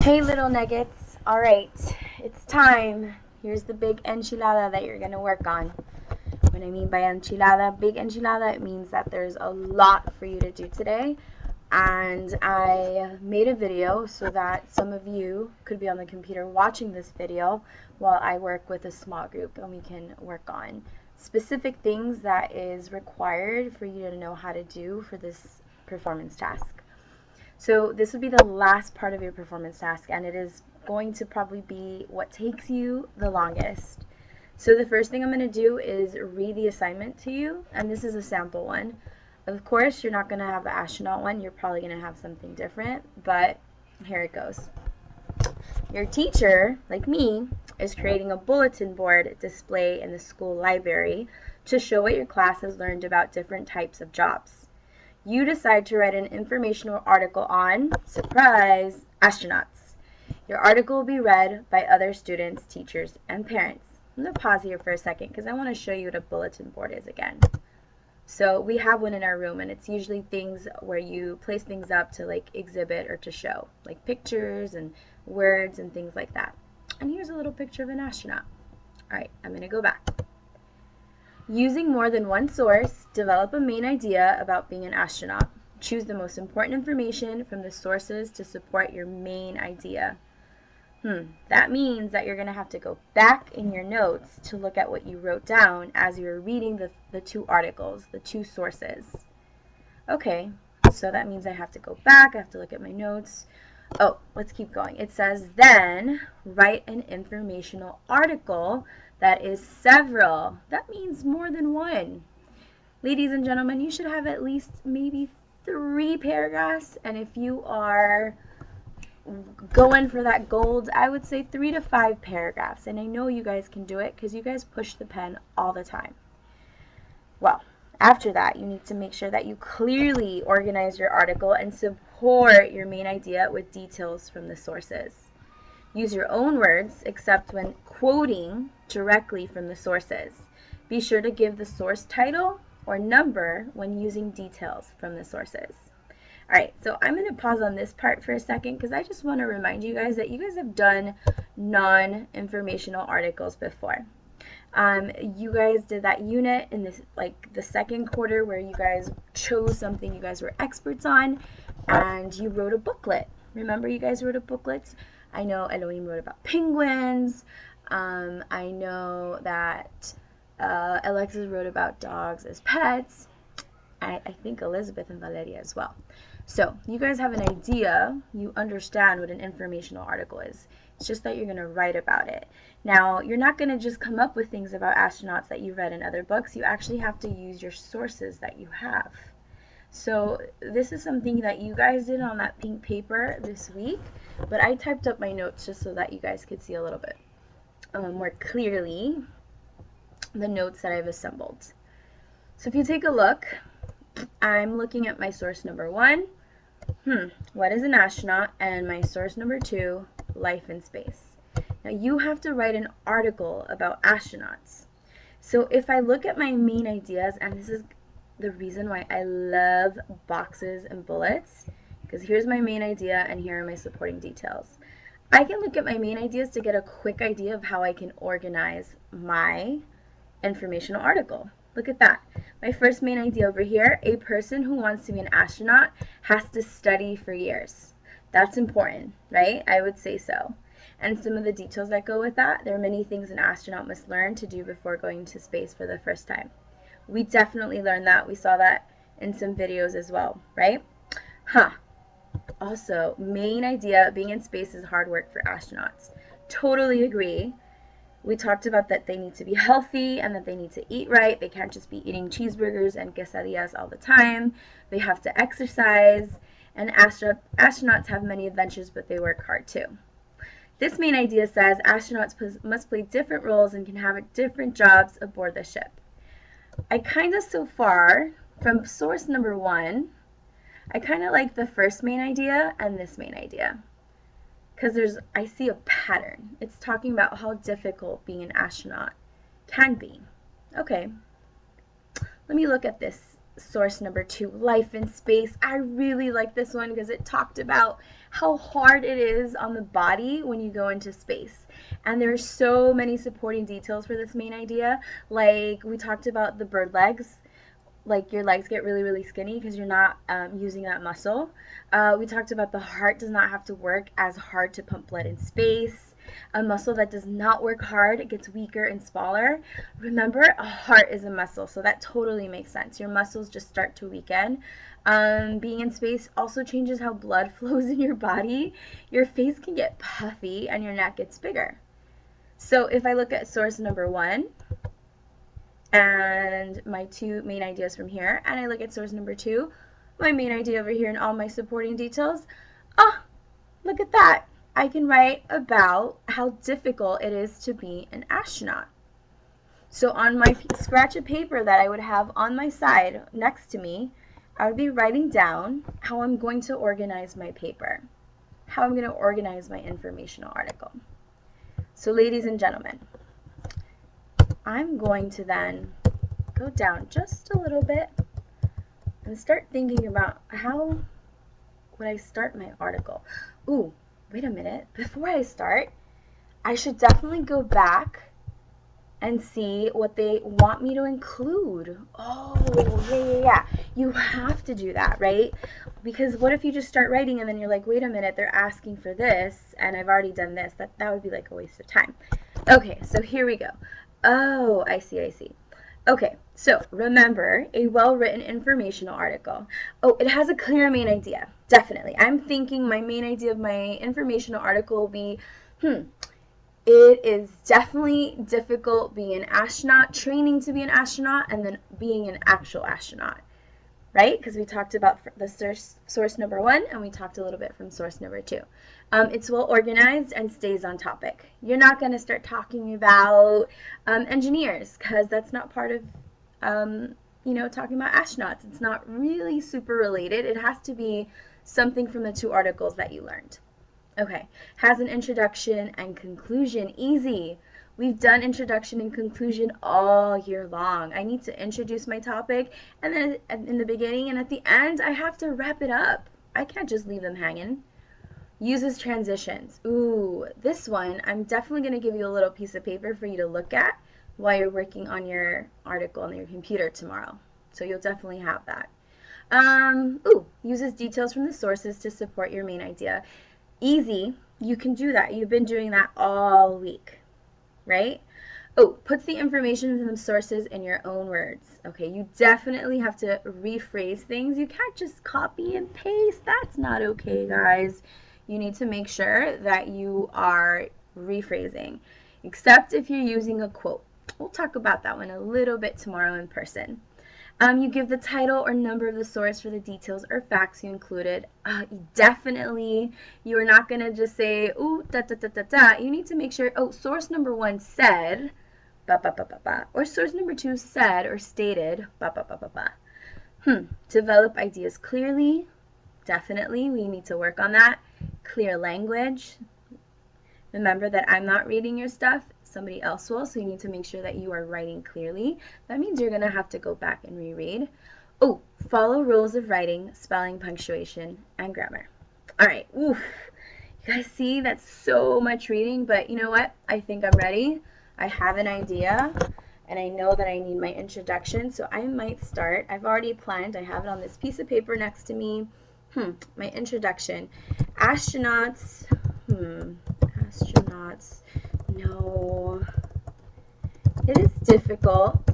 Hey little nuggets, alright, it's time. Here's the big enchilada that you're going to work on. What I mean by enchilada, big enchilada, it means that there's a lot for you to do today. And I made a video so that some of you could be on the computer watching this video while I work with a small group and we can work on specific things that is required for you to know how to do for this performance task. So this would be the last part of your performance task, and it is going to probably be what takes you the longest. So the first thing I'm going to do is read the assignment to you, and this is a sample one. Of course, you're not going to have the astronaut one. You're probably going to have something different, but here it goes. Your teacher, like me, is creating a bulletin board display in the school library to show what your class has learned about different types of jobs. You decide to write an informational article on, surprise, astronauts. Your article will be read by other students, teachers, and parents. I'm going to pause here for a second because I want to show you what a bulletin board is again. So we have one in our room, and it's usually things where you place things up to like exhibit or to show, like pictures and words and things like that. And here's a little picture of an astronaut. All right, I'm going to go back. Using more than one source, develop a main idea about being an astronaut. Choose the most important information from the sources to support your main idea. That means that you're going to have to go back in your notes to look at what you wrote down as you were reading the two articles, the two sources. Okay, so that means I have to go back, I have to look at my notes. Oh, let's keep going. It says, then write an informational article that is several. That means more than one. Ladies and gentlemen, you should have at least maybe 3 paragraphs, and if you are going for that gold, I would say 3 to 5 paragraphs, and I know you guys can do it because you guys push the pen all the time. Well, after that, you need to make sure that you clearly organize your article and support your main idea with details from the sources. Use your own words, except when quoting directly from the sources. Be sure to give the source title or number when using details from the sources. Alright, so I'm going to pause on this part for a second because I just want to remind you guys that you guys have done non-informational articles before. You guys did that unit in this, like the second quarter, where you guys chose something you guys were experts on and you wrote a booklet. Remember, you guys wrote a booklet? I know Elohim wrote about penguins. I know that Alexis wrote about dogs as pets. I think Elizabeth and Valeria as well. So you guys have an idea. You understand what an informational article is. It's just that you're going to write about it. Now, you're not going to just come up with things about astronauts that you read in other books. You actually have to use your sources that you have. So this is something that you guys did on that pink paper this week, but I typed up my notes just so that you guys could see a little bit more clearly the notes that I've assembled. So if you take a look, I'm looking at my source number 1, what is an astronaut, and my source number 2, life in space. Now you have to write an article about astronauts. So if I look at my main ideas, and this is the reason why I love boxes and bullets, because here's my main idea and here are my supporting details. I can look at my main ideas to get a quick idea of how I can organize my informational article. Look at that. My first main idea over here, a person who wants to be an astronaut has to study for years. That's important, right? I would say so. And some of the details that go with that, there are many things an astronaut must learn to do before going to space for the first time. We definitely learned that. We saw that in some videos as well, right? Also, main idea, being in space is hard work for astronauts. Totally agree. We talked about that they need to be healthy and that they need to eat right. They can't just be eating cheeseburgers and quesadillas all the time. They have to exercise, and astronauts have many adventures, but they work hard too. This main idea says astronauts must play different roles and can have different jobs aboard the ship. I kind of, so far, from source number 1, I kind of like the first main idea and this main idea. Because I see a pattern. It's talking about how difficult being an astronaut can be. Okay, let me look at this source number 2, life in space. I really like this one because it talked about how hard it is on the body when you go into space. And there are so many supporting details for this main idea. Like we talked about the bird legs. Like your legs get really, really skinny because you're not using that muscle. We talked about the heart does not have to work as hard to pump blood in space. A muscle that does not work hard, it gets weaker and smaller. Remember, a heart is a muscle, so that totally makes sense. Your muscles just start to weaken. Being in space also changes how blood flows in your body. Your face can get puffy and your neck gets bigger. So if I look at source number 1, and my 2 main ideas from here, and I look at source number 2, my main idea over here and all my supporting details, look at that. I can write about how difficult it is to be an astronaut. So on my scratch of paper that I would have on my side next to me, I would be writing down how I'm going to organize my paper, how I'm going to organize my informational article. So ladies and gentlemen, I'm going to then go down just a little bit and start thinking about how would I start my article. Ooh, wait a minute. Before I start, I should definitely go back and see what they want me to include. Oh, yeah. You have to do that, right? Because what if you just start writing and then you're like, wait a minute, they're asking for this and I've already done this. That would be like a waste of time. Okay, so here we go. Oh, I see. Okay, so remember, a well-written informational article. Oh, it has a clear main idea. Definitely. I'm thinking my main idea of my informational article will be, it is definitely difficult being an astronaut, training to be an astronaut, and then being an actual astronaut, right? Because we talked about the source number 1, and we talked a little bit from source number 2. It's well organized and stays on topic. You're not going to start talking about engineers because that's not part of, talking about astronauts. It's not really super related. It has to be something from the 2 articles that you learned. Okay, has an introduction and conclusion. Easy. We've done introduction and conclusion all year long. I need to introduce my topic, and then in the beginning and at the end, I have to wrap it up. I can't just leave them hanging. Uses transitions. Ooh, this one, I'm definitely going to give you a little piece of paper for you to look at while you're working on your article on your computer tomorrow. So you'll definitely have that. Uses details from the sources to support your main idea. Easy. You can do that. You've been doing that all week, right? Oh, puts the information from the sources in your own words. Okay, you definitely have to rephrase things. You can't just copy and paste. That's not okay, guys. You need to make sure that you are rephrasing, except if you're using a quote. We'll talk about that one a little bit tomorrow in person. You give the title or number of the source for the details or facts you included. Definitely, you are not going to just say, ooh, da, da, da, da, da. You need to make sure, source number 1 said, ba, ba, ba, ba, ba. Or source number 2 said or stated, ba, ba, ba, ba, ba. Develop ideas clearly. Definitely, we need to work on that. Clear language. Remember that I'm not reading your stuff. Somebody else will, so you need to make sure that you are writing clearly. That means you're going to have to go back and reread. Oh, follow rules of writing, spelling, punctuation, and grammar. All right. Oof. You guys see, that's so much reading, but you know what? I think I'm ready. I have an idea, and I know that I need my introduction, so I might start. I've already planned. I have it on this piece of paper next to me. My introduction. Astronauts. Astronauts. No. It is difficult.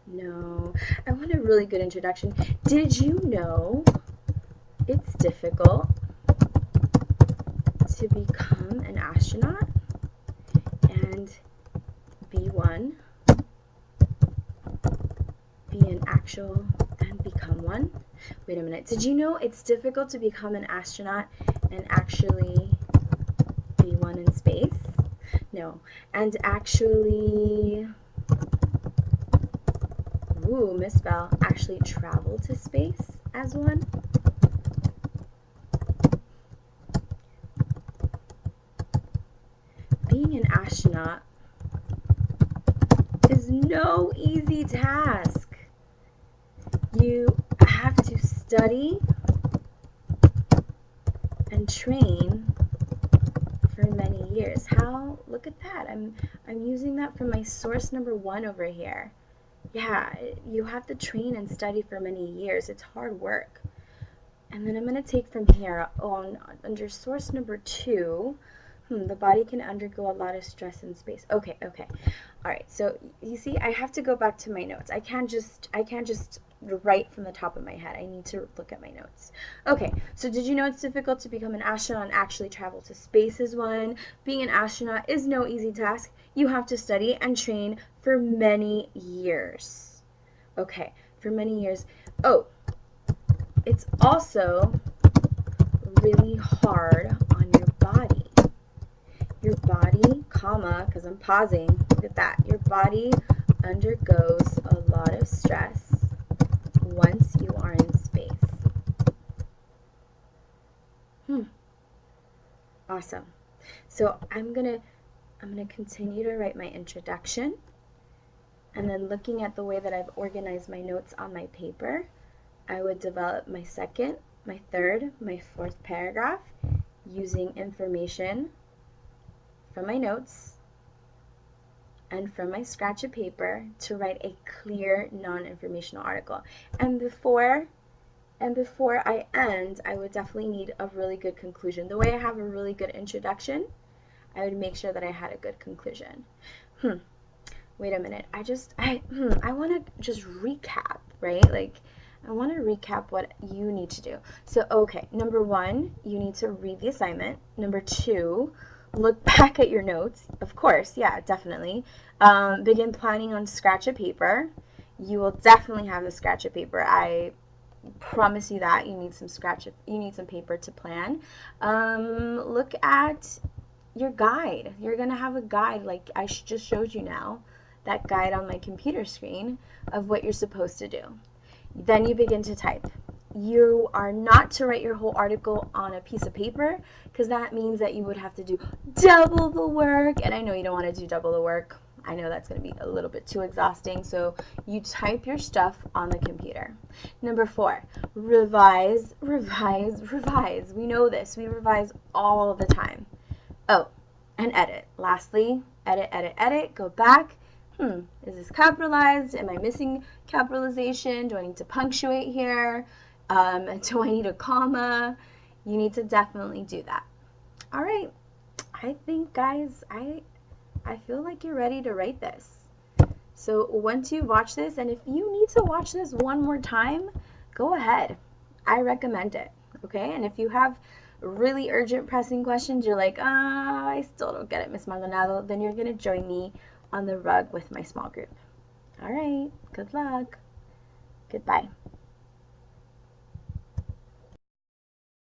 No. I want a really good introduction. Did you know it's difficult to become an astronaut and be one? Be an actual and become one? Wait a minute. Did you know it's difficult to become an astronaut and actually be one in space? No. And actually, misspell, actually travel to space as one? Being an astronaut is no easy task. You have to study and train for many years. How? Look at that. I'm using that from my source number 1 over here. Yeah, you have to train and study for many years. It's hard work. And then I'm going to take from here on under source number 2. The body can undergo a lot of stress in space. Okay. All right. So you see, I have to go back to my notes. I can't just write from the top of my head. I need to look at my notes. Okay. So did you know it's difficult to become an astronaut and actually travel to space is one? Being an astronaut is no easy task. You have to study and train for many years. Okay, for many years. Oh, it's also really hard on your body. Your body, comma, because I'm pausing, look at that. Your body undergoes a lot of stress once you are in space. Awesome. So I'm gonna continue to write my introduction, and then looking at the way that I've organized my notes on my paper, I would develop my second, my third, my fourth paragraph using information from my notes and from my scratch of paper to write a clear non-informational article. And before I end, I would definitely need a really good conclusion. The way I have a really good introduction, I would make sure that I had a good conclusion. Wait a minute. I want to just recap, right? Like, I want to recap what you need to do. So, okay, number 1, you need to read the assignment. Number 2, look back at your notes. Of course, yeah, definitely. Begin planning on scratch of paper. You will definitely have the scratch of paper. I promise you that. You need some paper to plan. Look at your guide. You're going to have a guide like I just showed you now. That guide on my computer screen of what you're supposed to do. Then you begin to type. You are not to write your whole article on a piece of paper, because that means that you would have to do double the work, and I know you don't want to do double the work. I know that's going to be a little bit too exhausting, so you type your stuff on the computer. Number 4, revise. We know this. We revise all the time. Oh, and edit. Lastly, edit, go back. Is this capitalized? Am I missing capitalization? Do I need to punctuate here? Do I need a comma? You need to definitely do that. All right. I think, guys, I feel like you're ready to write this. So once you watch this, and if you need to watch this one more time, go ahead. I recommend it. Okay? And if you have really urgent, pressing questions, you're like, I still don't get it, Miss Maldonado, then you're going to join me on the rug with my small group. All right. Good luck. Goodbye.